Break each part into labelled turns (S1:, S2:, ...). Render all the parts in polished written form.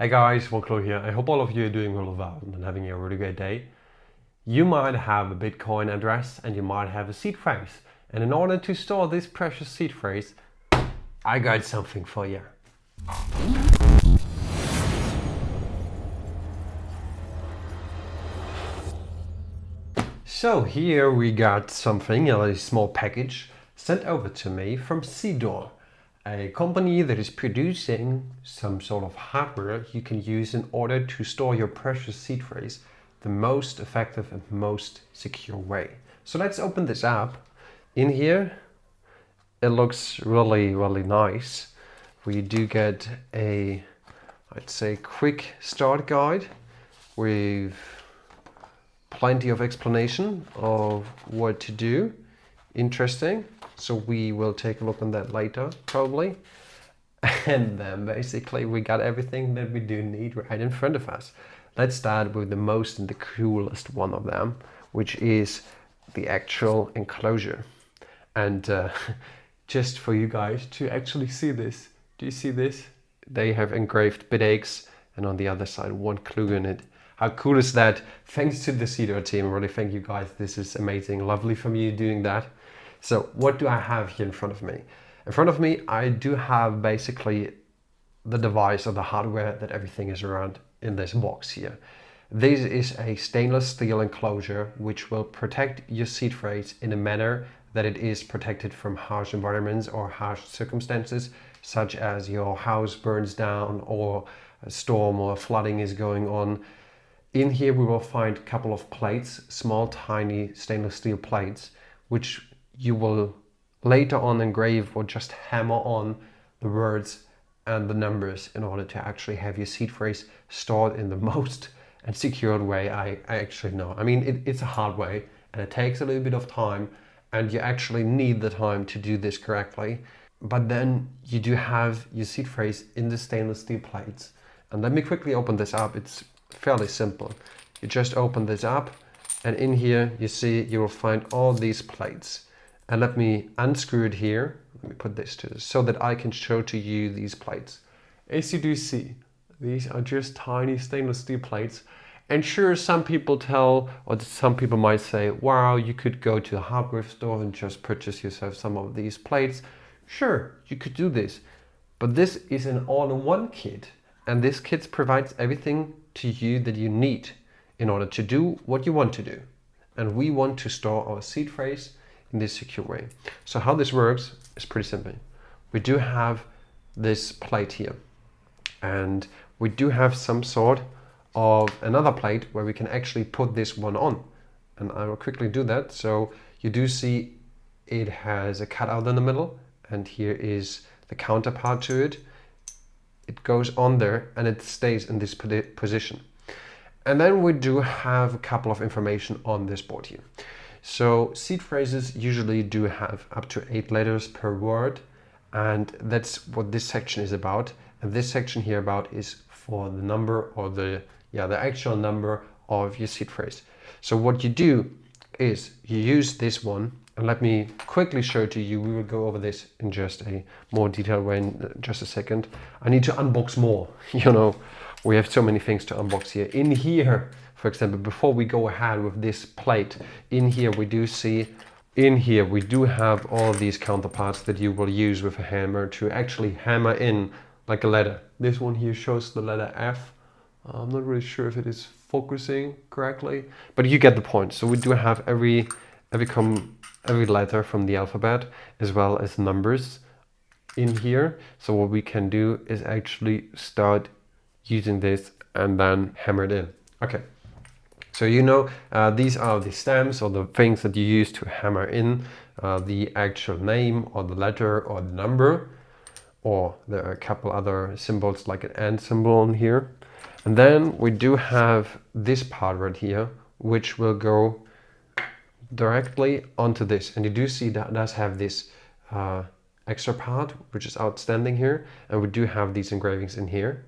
S1: Hey guys, WantClue here. I hope all of you are doing really well and having a really great day. You might have a Bitcoin address and you might have a seed phrase. And in order to store this precious seed phrase, I got something for you. So here we got something, a small package sent over to me from Seedor, a company that is producing some sort of hardware you can use in order to store your precious seed phrase the most effective and most secure way. So let's open this up. In here, it looks really nice. We do get a, I'd say, quick start guide with plenty of explanation of what to do. Interesting. So we will take a look on that later, probably. And then basically we got everything that we do need right in front of us. Let's start with the most and the coolest one of them, which is the actual enclosure. And just for you guys to actually see this, do you see this? They have engraved bit and on the other side WantClue in it. How cool is that? Thanks to the Seedor team, really thank you guys. This is amazing, lovely from you doing that. So what do I have here in front of me? In front of me, I do have basically the device or the hardware that everything is around in this box here. This is a stainless steel enclosure which will protect your seed phrase in a manner that it is protected from harsh environments or harsh circumstances, such as your house burns down or a storm or flooding is going on. In here we will find a couple of plates, small tiny stainless steel plates, which you will later on engrave or just hammer on the words and the numbers in order to actually have your seed phrase stored in the most and secured way I actually know. I mean, it's a hard way and it takes a little bit of time and you actually need the time to do this correctly. But then you do have your seed phrase in the stainless steel plates. And let me quickly open this up. It's fairly simple. You just open this up and in here you see you will find all these plates. And let me unscrew it here. Let me put this to this so that I can show to you these plates. As you do see, these are just tiny stainless steel plates. And sure, some people some people might say, wow, you could go to a hardware store and just purchase yourself some of these plates. Sure, you could do this. But this is an all-in-one kit. And this kit provides everything to you that you need in order to do what you want to do. And we want to store our seed phrase in this secure way. So how this works is pretty simple. We do have this plate here and we do have some sort of another plate where we can actually put this one on, and I will quickly do that. So you do see it has a cutout in the middle and here is the counterpart to it. It goes on there and it stays in this position. And then we do have a couple of information on this board here. So seed phrases usually do have up to 8 letters per word, and that's what this section is about. And this section here about is for the number or the actual number of your seed phrase. So what you do is you use this one, and let me quickly show to you. We will go over this in just a more detailed way in just a second. I need to unbox more. You know, we have so many things to unbox here. In here, for example, before we go ahead with this plate, in here we do have all these counterparts that you will use with a hammer to actually hammer in like a letter. This one here shows the letter F. I'm not really sure if it is focusing correctly, but you get the point. So we do have every letter from the alphabet as well as numbers in here. So what we can do is actually start using this and then hammer it in. Okay. So you know, these are the stamps or the things that you use to hammer in the actual name or the letter or the number, or there are a couple other symbols like an and symbol on here. And then we do have this part right here, which will go directly onto this. And you do see that it does have this extra part, which is outstanding here. And we do have these engravings in here.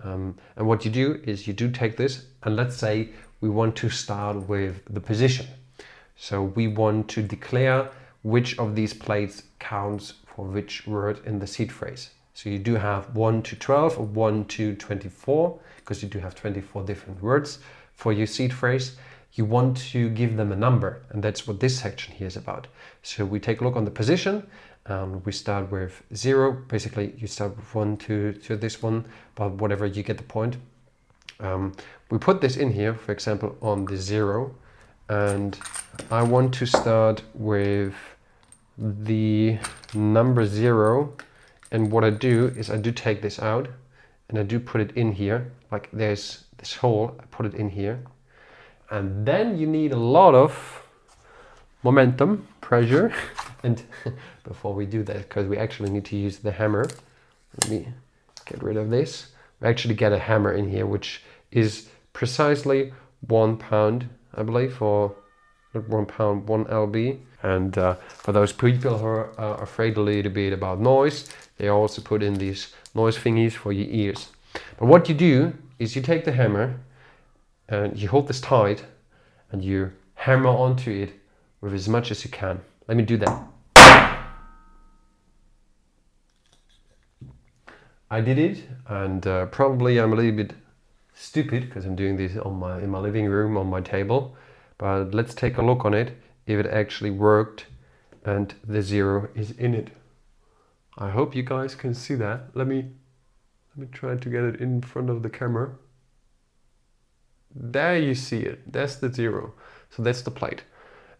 S1: And what you do is you do take this, and let's say we want to start with the position. So we want to declare which of these plates counts for which word in the seed phrase. So you do have 1 to 12 or 1 to 24, because you do have 24 different words for your seed phrase. You want to give them a number, and that's what this section here is about. So we take a look on the position, and we start with 0. Basically, you start with 1 to this one, but whatever, you get the point. We put this in here, for example, on the 0, and I want to start with the number 0, and what I do is I do take this out and I do put it in here, like there's this hole, I put it in here, and then you need a lot of momentum, pressure, and before we do that, because we actually need to use the hammer, let me get rid of this. We actually get a hammer in here, which is precisely 1 pound, I believe, or not 1 pound, 1 lb. And for those people who are afraid a little bit about noise, they also put in these noise thingies for your ears. But what you do is you take the hammer and you hold this tight and you hammer onto it with as much as you can. Let me do that. I did it, and probably I'm a little bit stupid because I'm doing this on in my living room on my table. But let's take a look on it if it actually worked and the 0 is in it. I hope you guys can see that. Let me try to get it in front of the camera. There you see it. That's the 0. So that's the plate.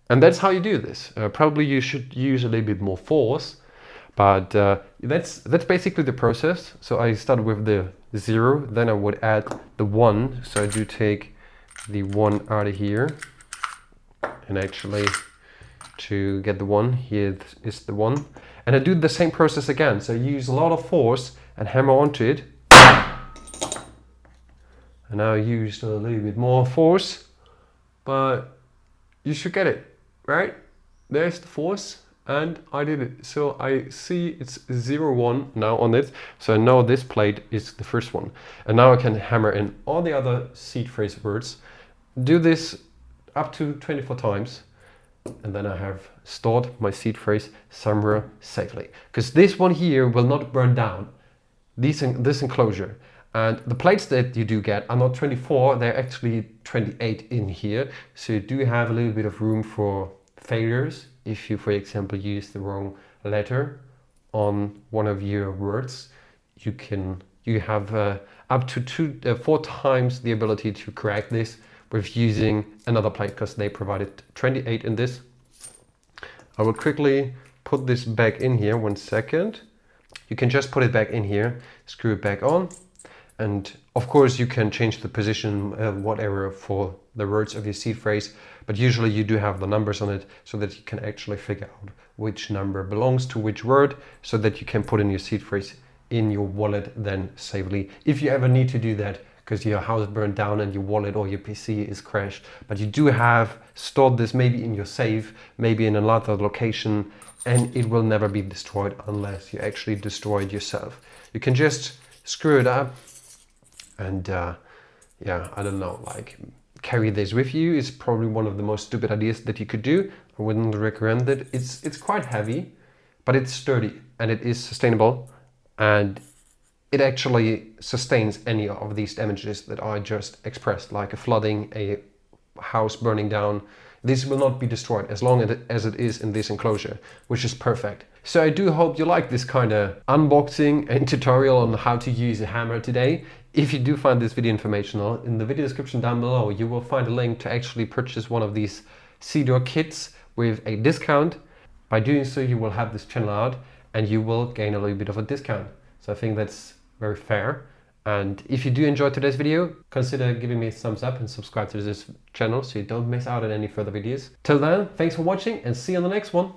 S1: And that's how you do this. Probably you should use a little bit more force, but that's basically the process. So I start with the 0, then I would add the 1. So I do take the 1 out of here, and actually to get the 1, here is the 1. And I do the same process again. So I use a lot of force and hammer onto it. And now I used a little bit more force, but you should get it, right? There's the force, and I did it. So I see it's 0, 1 now on it. So I know this plate is the first one. And now I can hammer in all the other seed phrase words. Do this up to 24 times. And then I have stored my seed phrase somewhere safely. Because this one here will not burn down, this enclosure. And the plates that you do get are not 24, they're actually 28 in here. So you do have a little bit of room for failures. If you, for example, use the wrong letter on one of your words, you have up to 4 times the ability to correct this with using another plate, because they provided 28 in this. I will quickly put this back in here, 1 second. You can just put it back in here, screw it back on. And of course you can change the position, whatever, for the words of your seed phrase, but usually you do have the numbers on it so that you can actually figure out which number belongs to which word, so that you can put in your seed phrase in your wallet then safely. If you ever need to do that, because your house burned down and your wallet or your PC is crashed, but you do have stored this maybe in your safe, maybe in another location, and it will never be destroyed unless you actually destroy it yourself. You can just screw it up and yeah, I don't know, like carry this with you is probably one of the most stupid ideas that you could do. I wouldn't recommend it. It's quite heavy, but it's sturdy and it is sustainable, and it actually sustains any of these damages that I just expressed, like a flooding, a house burning down. This will not be destroyed as long as it is in this enclosure, which is perfect. So I do hope you like this kind of unboxing and tutorial on how to use a hammer today. If you do find this video informational, in the video description down below you will find a link to actually purchase one of these Seedor kits with a discount. By doing so you will have this channel out and you will gain a little bit of a discount. So I think that's very fair. And if you do enjoy today's video, consider giving me a thumbs up and subscribe to this channel so you don't miss out on any further videos. Till then, thanks for watching and see you on the next one.